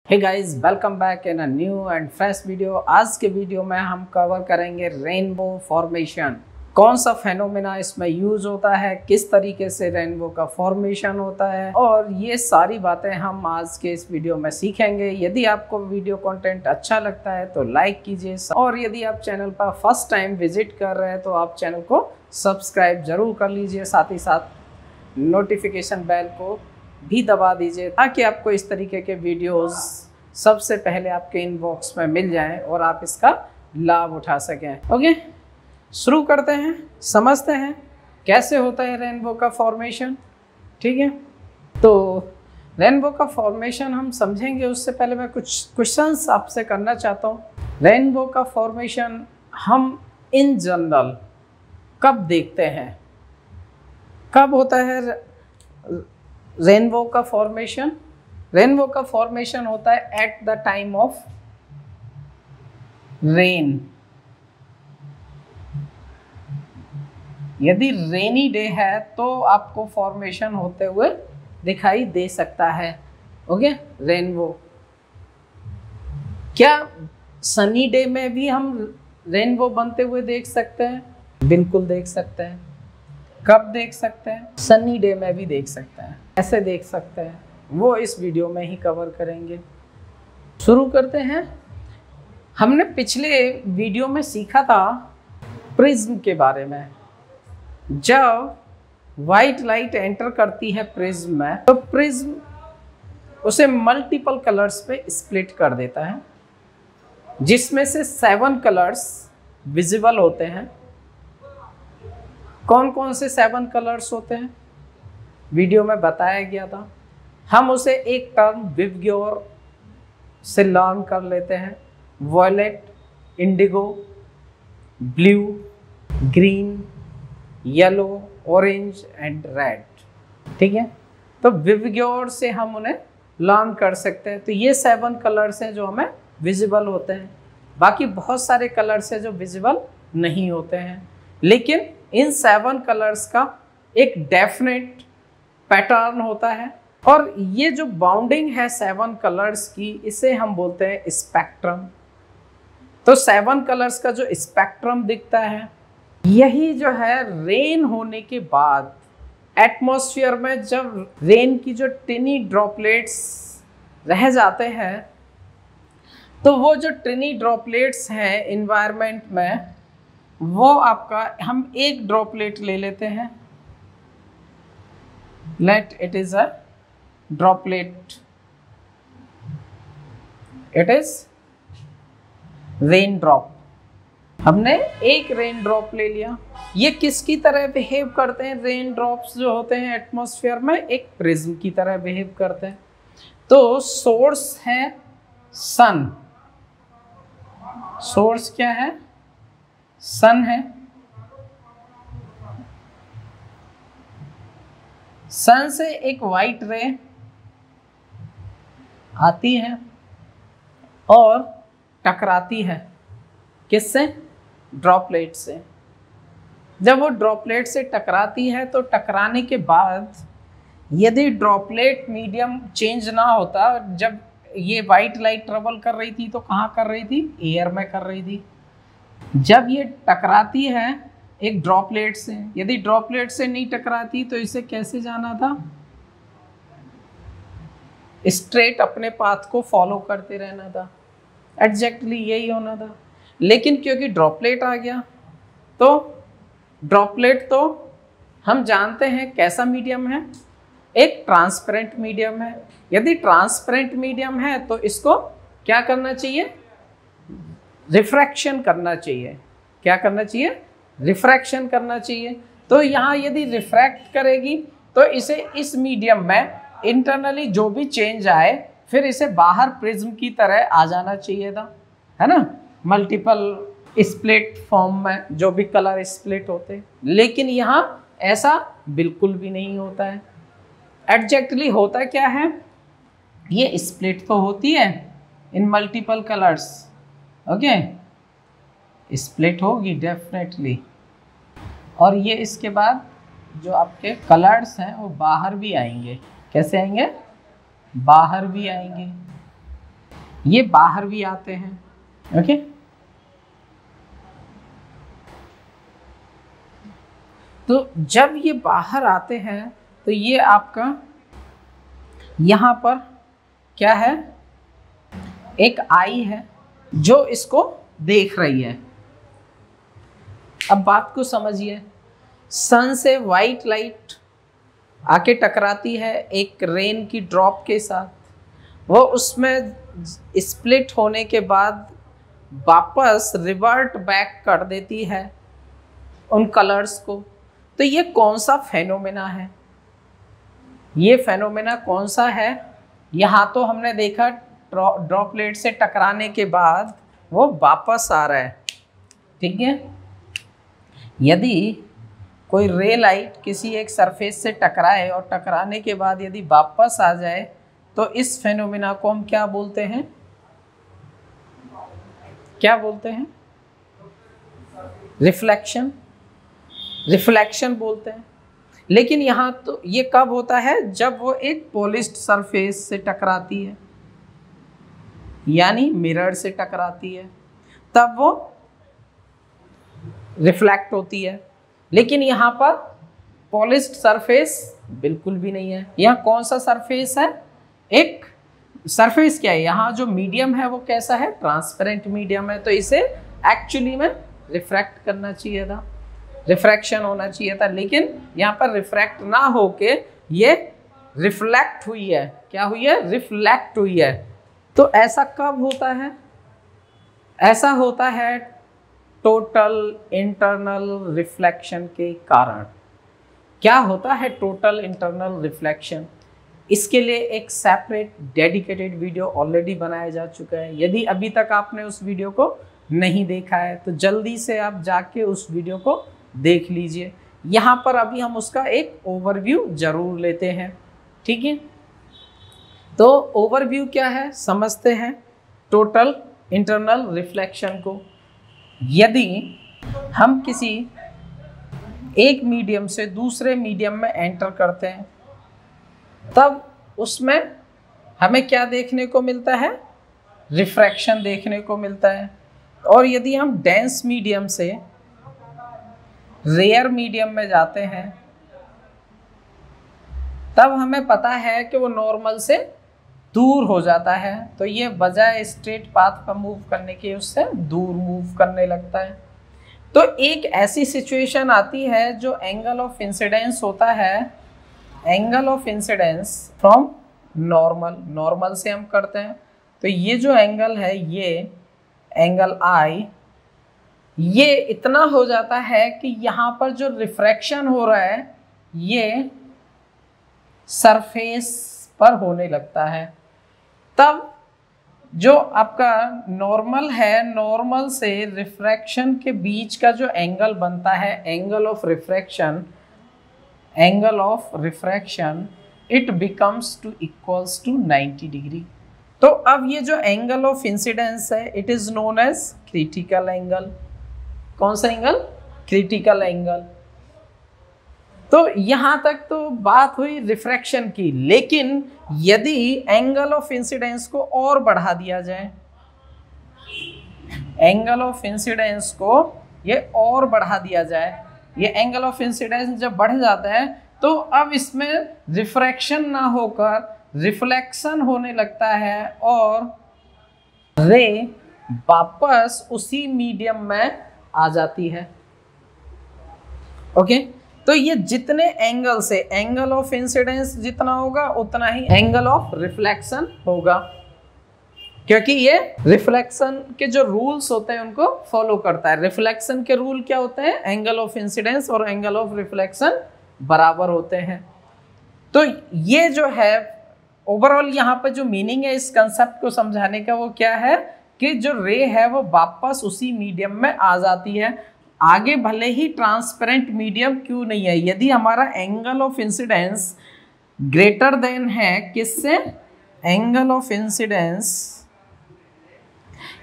Hey guys, welcome back in a new and fresh video. आज के video में हम कवर करेंगे रेनबो फॉर्मेशन। कौन सा फेनोमेना इसमें यूज होता है, किस तरीके से रेनबो का फॉर्मेशन होता है, और ये सारी बातें हम आज के इस वीडियो में सीखेंगे। यदि आपको वीडियो कंटेंट अच्छा लगता है तो लाइक कीजिए, और यदि आप चैनल पर फर्स्ट टाइम विजिट कर रहे हैं तो आप चैनल को सब्सक्राइब जरूर कर लीजिए। साथ ही साथ नोटिफिकेशन बेल को भी दबा दीजिए ताकि आपको इस तरीके के वीडियोस सबसे पहले आपके इनबॉक्स में मिल जाएं और आप इसका लाभ उठा सकें। ओके, शुरू करते हैं, समझते हैं कैसे होता है रेनबो का फॉर्मेशन। ठीक है, तो रेनबो का फॉर्मेशन हम समझेंगे उससे पहले मैं कुछ क्वेश्चंस आपसे करना चाहता हूँ। रेनबो का फॉर्मेशन हम इन जनरल कब देखते हैं, कब होता है रेनबो का फॉर्मेशन? रेनबो का फॉर्मेशन होता है at the time of rain. यदि रेनी डे है तो आपको फॉर्मेशन होते हुए दिखाई दे सकता है। Okay, rainbow. क्या सनी डे में भी हम रेनबो बनते हुए देख सकते हैं? बिल्कुल देख सकते हैं। कब देख सकते हैं? सनी डे में भी देख सकते हैं। कैसे देख सकते हैं वो इस वीडियो में ही कवर करेंगे। शुरू करते हैं। हमने पिछले वीडियो में सीखा था प्रिज्म के बारे में। जब वाइट लाइट एंटर करती है प्रिज्म में तो प्रिज्म उसे मल्टीपल कलर्स पे स्प्लिट कर देता है, जिसमें से 7 कलर्स विजिबल होते हैं। कौन कौन से 7 कलर्स होते हैं वीडियो में बताया गया था। हम उसे एक टर्म विवग्योर से लर्न कर लेते हैं। Violet, indigo, blue, green, yellow, orange and red. ठीक है, तो विवग्योर से हम उन्हें लर्न कर सकते हैं। तो ये 7 कलर्स हैं जो हमें विजिबल होते हैं। बाकी बहुत सारे कलर्स हैं जो विजिबल नहीं होते हैं, लेकिन इन 7 कलर्स का एक डेफिनेट पैटर्न होता है। और ये जो बाउंडिंग है 7 कलर्स की, इसे हम बोलते हैं स्पेक्ट्रम। तो 7 कलर्स का जो स्पेक्ट्रम दिखता है, यही जो है रेन होने के बाद एटमॉस्फेयर में जब रेन की जो टिनी ड्रॉपलेट्स रह जाते हैं, तो वो जो टिनी ड्रॉपलेट्स हैं इन्वायरमेंट में, वो आपका हम एक ड्रॉपलेट ले लेते हैं। Let it is a droplet, it is rain drop. हमने एक रेन ड्रॉप ले लिया। ये किसकी तरह बिहेव करते हैं? रेन ड्रॉप्स जो होते हैं एटमॉस्फेयर में एक प्रिज्म की तरह बिहेव करते हैं। तो सोर्स है सन। सोर्स क्या है? सन है। सन से एक वाइट रे आती है और टकराती है किससे? ड्रॉपलेट से। जब वो ड्रॉपलेट से टकराती है तो टकराने के बाद यदि ड्रॉपलेट मीडियम चेंज ना होता, जब ये वाइट लाइट ट्रेवल कर रही थी तो कहाँ कर रही थी? एयर में कर रही थी। जब ये टकराती है एक ड्रॉपलेट से, यदि ड्रॉपलेट से नहीं टकराती तो इसे कैसे जाना था? स्ट्रेट अपने पाथ को फॉलो करते रहना था। एग्जैक्टली यही होना था, लेकिन क्योंकि ड्रॉपलेट आ गया, तो ड्रॉपलेट तो हम जानते हैं कैसा मीडियम है? एक ट्रांसपेरेंट मीडियम है। यदि ट्रांसपेरेंट मीडियम है तो इसको क्या करना चाहिए? रिफ्रैक्शन करना चाहिए। क्या करना चाहिए? रिफ्रैक्शन करना चाहिए। तो यहाँ यदि रिफ्रैक्ट करेगी तो इसे इस मीडियम में इंटरनली जो भी चेंज आए फिर इसे बाहर प्रिज्म की तरह आ जाना चाहिए था, है ना? मल्टीपल स्प्लिट फॉर्म में जो भी कलर स्प्लिट होते, लेकिन यहाँ ऐसा बिल्कुल भी नहीं होता है। एग्जैक्टली होता क्या है? ये स्प्लिट तो होती है इन मल्टीपल कलर्स। ओके, स्प्लिट होगी डेफिनेटली, और ये इसके बाद जो आपके कलर्स हैं वो बाहर भी आएंगे। कैसे आएंगे? बाहर भी आएंगे। ये बाहर भी आते हैं। ओके, तो जब ये बाहर आते हैं तो ये आपका यहाँ पर क्या है, एक आई है जो इसको देख रही है। अब बात को समझिए, सन से वाइट लाइट आके टकराती है एक रेन की ड्रॉप के साथ, वो उसमें स्प्लिट होने के बाद वापस रिवर्ट बैक कर देती है उन कलर्स को। तो ये कौन सा फेनोमेना है, ये फेनोमेना कौन सा है? यहाँ तो हमने देखा ड्रॉपलेट से टकराने के बाद वो वापस आ रहा है, ठीक है। यदि कोई रे लाइट किसी एक सरफेस से टकराए और टकराने के बाद यदि वापस आ जाए तो इस फेनोमेना को हम क्या बोलते हैं, क्या बोलते हैं? रिफ्लेक्शन, रिफ्लेक्शन बोलते हैं। लेकिन यहाँ तो ये कब होता है, जब वो एक पॉलिश्ड सरफेस से टकराती है, यानी मिरर से टकराती है, तब वो रिफ्लेक्ट होती है। लेकिन यहाँ पर पॉलिश्ड सरफेस बिल्कुल भी नहीं है। यहाँ कौन सा सरफेस है, एक सरफेस क्या है, यहाँ जो मीडियम है वो कैसा है, ट्रांसपेरेंट मीडियम है। तो इसे एक्चुअली में रिफ्रैक्ट करना चाहिए था, रिफ्रैक्शन होना चाहिए था, लेकिन यहाँ पर रिफ्रैक्ट ना होके ये रिफ्लेक्ट हुई है। क्या हुई है, रिफ्लेक्ट हुई है। तो ऐसा कब होता है, ऐसा होता है टोटल इंटरनल रिफ्लेक्शन के कारण। क्या होता है टोटल इंटरनल रिफ्लेक्शन, इसके लिए एक सेपरेट डेडिकेटेड वीडियो ऑलरेडी बनाया जा चुका है। यदि अभी तक आपने उस वीडियो को नहीं देखा है तो जल्दी से आप जाके उस वीडियो को देख लीजिए। यहाँ पर अभी हम उसका एक ओवरव्यू जरूर लेते हैं, ठीक है। तो ओवरव्यू क्या है समझते हैं, टोटल इंटरनल रिफ्लेक्शन को। यदि हम किसी एक मीडियम से दूसरे मीडियम में एंटर करते हैं तब उसमें हमें क्या देखने को मिलता है, रिफ्रैक्शन देखने को मिलता है। और यदि हम डेंस मीडियम से रेयर मीडियम में जाते हैं तब हमें पता है कि वो नॉर्मल से दूर हो जाता है। तो ये बजाय स्ट्रेट पाथ पर मूव करने के उससे दूर मूव करने लगता है। तो एक ऐसी सिचुएशन आती है जो एंगल ऑफ इंसिडेंस होता है, angle of incidence from normal, normal से हम करते हैं। तो ये जो एंगल है, ये एंगल आई, ये इतना हो जाता है कि यहाँ पर जो रिफ्रैक्शन हो रहा है ये सरफेस पर होने लगता है। तब जो आपका नॉर्मल है, नॉर्मल से रिफ्रैक्शन के बीच का जो एंगल बनता है, angle of refraction, angle of refraction, it becomes to equals to 90 degree. तो अब ये जो एंगल ऑफ इंसिडेंस है, it is known as critical angle. कौन सा एंगल, क्रिटिकल एंगल। तो यहां तक तो बात हुई रिफ्रैक्शन की। लेकिन यदि एंगल ऑफ इंसिडेंस को और बढ़ा दिया जाए, एंगल ऑफ इंसिडेंस को ये और बढ़ा दिया जाए, ये एंगल ऑफ इंसिडेंस जब बढ़ जाता है तो अब इसमें रिफ्रैक्शन ना होकर रिफ्लेक्शन होने लगता है और रे वापस उसी मीडियम में आ जाती है। ओके, तो ये जितने एंगल से एंगल ऑफ इंसिडेंस जितना होगा उतना ही एंगल ऑफ रिफ्लेक्शन होगा, क्योंकि ये रिफ्लेक्शन के जो रूल्स होते हैं उनको फॉलो करता है। रिफ्लेक्शन के रूल क्या होते हैं, एंगल ऑफ इंसिडेंस और एंगल ऑफ रिफ्लेक्शन बराबर होते हैं। तो ये जो है ओवरऑल यहाँ पर जो मीनिंग है इस कंसेप्ट को समझाने का, वो क्या है कि जो रे है वो वापस उसी मीडियम में आ जाती है। आगे भले ही ट्रांसपेरेंट मीडियम क्यों नहीं है, यदि हमारा angle of incidence greater than है किससे, एंगल ऑफ इंसिडेंस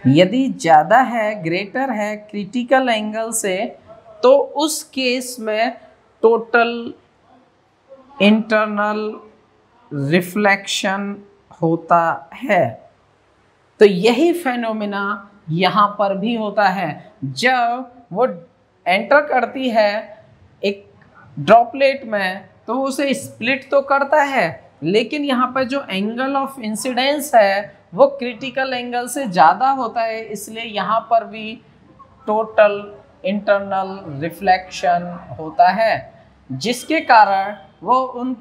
यदि ज़्यादा है, ग्रेटर है क्रिटिकल एंगल से, तो उस केस में टोटल इंटरनल रिफ्लेक्शन होता है। तो यही फेनोमेना यहाँ पर भी होता है। जब वो एंटर करती है एक ड्रॉपलेट में तो उसे स्प्लिट तो करता है, लेकिन यहाँ पर जो एंगल ऑफ इंसिडेंस है वो क्रिटिकल एंगल से ज़्यादा होता है, इसलिए यहाँ पर भी टोटल इंटरनल रिफ्लेक्शन होता है, जिसके कारण वो उन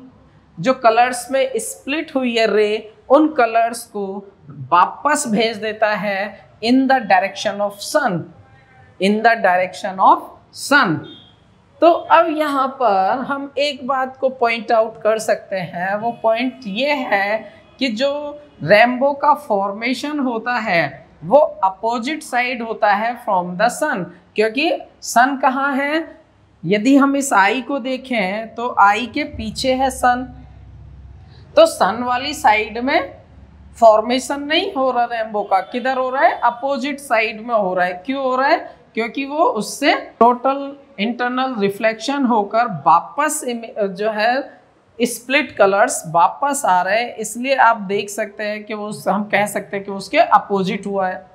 जो कलर्स में स्प्लिट हुई है रे, उन कलर्स को वापस भेज देता है in the direction of sun, in the direction of sun. तो अब यहाँ पर हम एक बात को पॉइंट आउट कर सकते हैं, वो पॉइंट ये है कि जो रेनबो का फॉर्मेशन होता है वो अपोजिट साइड होता है फ्रॉम द सन, क्योंकि सन कहाँ है? यदि हम इस आई को देखें तो आई के पीछे है सन, तो सन वाली साइड में फॉर्मेशन नहीं हो रहा रेनबो का, किधर हो रहा है? अपोजिट साइड में हो रहा है। क्यों हो रहा है? क्योंकि वो उससे टोटल इंटरनल रिफ्लेक्शन होकर वापस जो है स्प्लिट कलर्स वापस आ रहे हैं, इसलिए आप देख सकते हैं कि वो हम कह सकते हैं कि उसके अपोजिट हुआ है।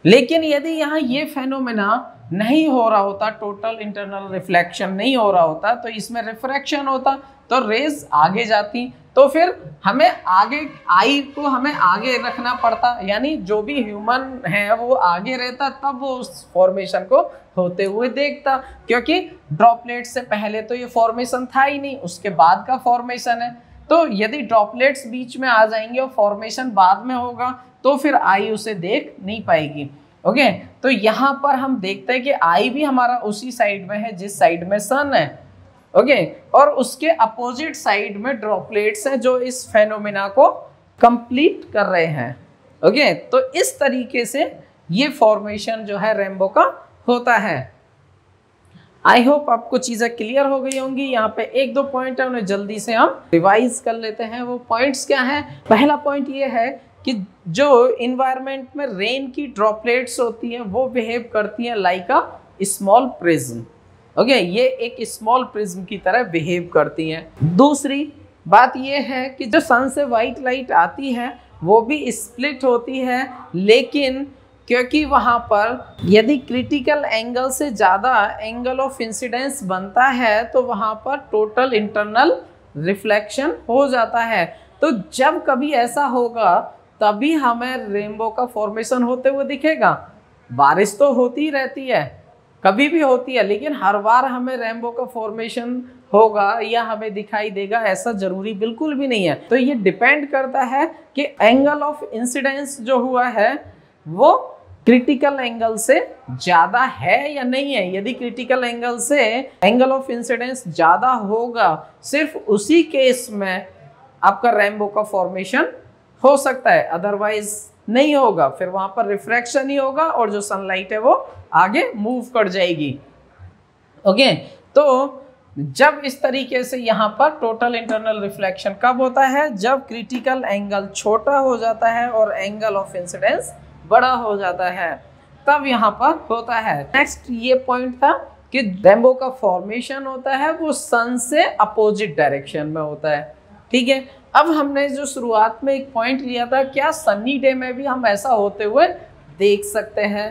लेकिन यदि यहाँ ये फेनोमेना नहीं हो रहा होता, टोटल इंटरनल रिफ्लेक्शन नहीं हो रहा होता, तो इसमें रिफ्रैक्शन होता, तो रेज आगे जाती, तो फिर हमें आगे आई को हमें आगे रखना पड़ता, यानी जो भी ह्यूमन है वो आगे रहता, तब वो उस फॉर्मेशन को होते हुए देखता, क्योंकि ड्रॉपलेट से पहले तो ये फॉर्मेशन था ही नहीं, उसके बाद का फॉर्मेशन है। तो यदि ड्रॉपलेट्स बीच में आ जाएंगे और फॉर्मेशन बाद में होगा तो फिर आई उसे देख नहीं पाएगी। ओके, तो यहाँ पर हम देखते हैं कि आई भी हमारा उसी साइड में है जिस साइड में सन है। ओके, और उसके अपोजिट साइड में ड्रॉपलेट्स हैं जो इस फेनोमेना को कंप्लीट कर रहे हैं। ओके, तो इस तरीके से ये फॉर्मेशन जो है रेनबो का होता है। आई होप आपको चीज़ें क्लियर हो गई होंगी। यहाँ पे एक दो पॉइंट है, उन्हें जल्दी से हम रिवाइज कर लेते हैं। वो पॉइंट्स क्या हैं? पहला पॉइंट ये है कि जो इन्वायरमेंट में रेन की ड्रॉपलेट्स होती हैं वो बिहेव करती हैं like a small prism. Okay, ये एक स्मॉल प्रिज्म की तरह बिहेव करती हैं। दूसरी बात ये है कि जो सन से वाइट लाइट आती है वो भी स्प्लिट होती है, लेकिन क्योंकि वहाँ पर यदि क्रिटिकल एंगल से ज़्यादा एंगल ऑफ इंसिडेंस बनता है तो वहाँ पर टोटल इंटरनल रिफ्लेक्शन हो जाता है। तो जब कभी ऐसा होगा तभी हमें रेनबो का फॉर्मेशन होते हुए दिखेगा। बारिश तो होती रहती है, कभी भी होती है, लेकिन हर बार हमें रेनबो का फॉर्मेशन होगा या हमें दिखाई देगा ऐसा जरूरी बिल्कुल भी नहीं है। तो ये डिपेंड करता है कि एंगल ऑफ इंसिडेंस जो हुआ है वो क्रिटिकल एंगल से ज़्यादा है या नहीं है। यदि क्रिटिकल एंगल से एंगल ऑफ इंसिडेंस ज़्यादा होगा, सिर्फ उसी केस में आपका रेनबो का फॉर्मेशन हो सकता है, अदरवाइज नहीं होगा। फिर वहाँ पर रिफ्रैक्शन ही होगा और जो सनलाइट है वो आगे मूव कर जाएगी। ओके, तो जब इस तरीके से यहाँ पर टोटल इंटरनल रिफ्लेक्शन कब होता है? जब क्रिटिकल एंगल छोटा हो जाता है और एंगल ऑफ इंसिडेंस बड़ा हो जाता है, तब यहाँ पर होता है। नेक्स्ट ये पॉइंट था कि रेनबो का फॉर्मेशन होता है वो सन से अपोजिट डायरेक्शन में होता है। ठीक है, अब हमने जो शुरुआत में एक पॉइंट लिया था, क्या सनी डे में भी हम ऐसा होते हुए देख सकते हैं?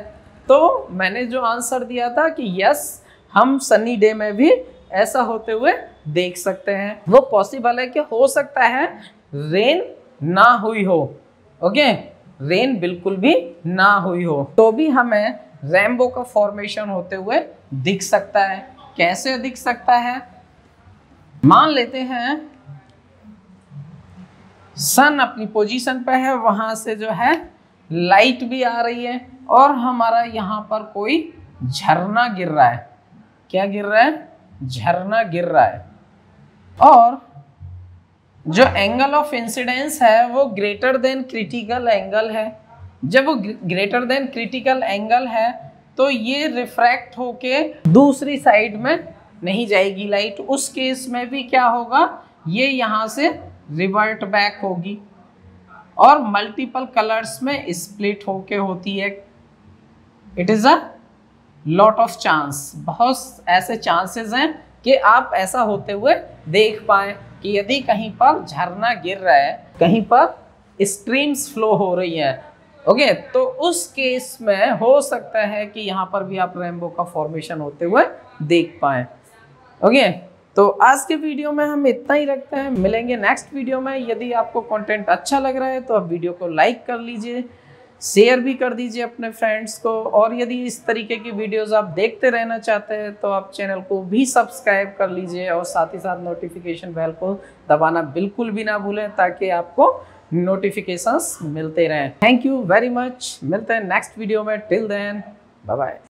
तो मैंने जो आंसर दिया था कि यस, हम सनी डे में भी ऐसा होते हुए देख सकते हैं। वो पॉसिबल है कि हो सकता है रेन ना हुई हो। ओके, रेन बिल्कुल भी ना हुई हो तो भी हमें रेनबो का फॉर्मेशन होते हुए दिख सकता है। कैसे दिख सकता है? मान लेते हैं सन अपनी पोजीशन पे है, वहां से जो है लाइट भी आ रही है और हमारा यहाँ पर कोई झरना गिर रहा है। क्या गिर रहा है? झरना गिर रहा है, और जो एंगल ऑफ इंसिडेंस है वो ग्रेटर देन क्रिटिकल एंगल है। जब वो ग्रेटर देन क्रिटिकल एंगल है तो ये रिफ्रैक्ट होके दूसरी साइड में नहीं जाएगी लाइट। उस केस में भी क्या होगा? ये यहाँ से रिवर्ट बैक होगी और मल्टीपल कलर्स में स्प्लिट होके होती है। It is a lot of chance, बहुत ऐसे चांसेस हैं कि आप ऐसा होते हुए देख पाएँ कि यदि कहीं पर झरना गिर रहा है, कहीं पर स्ट्रीम्स फ्लो हो रही हैं, ओके, तो उस केस में हो सकता है कि यहाँ पर भी आप रेनबो का फॉर्मेशन होते हुए देख पाएं। ओके, तो आज के वीडियो में हम इतना ही रखते हैं, मिलेंगे नेक्स्ट वीडियो में। यदि आपको कंटेंट अच्छा लग रहा है तो आप वीडियो को लाइक कर लीजिए, शेयर भी कर दीजिए अपने फ्रेंड्स को, और यदि इस तरीके की वीडियोस आप देखते रहना चाहते हैं तो आप चैनल को भी सब्सक्राइब कर लीजिए और साथ ही साथ नोटिफिकेशन बेल को दबाना बिल्कुल भी ना भूलें ताकि आपको नोटिफिकेशंस मिलते रहें। थैंक यू वेरी मच, मिलते हैं नेक्स्ट वीडियो में। Till then bye bye.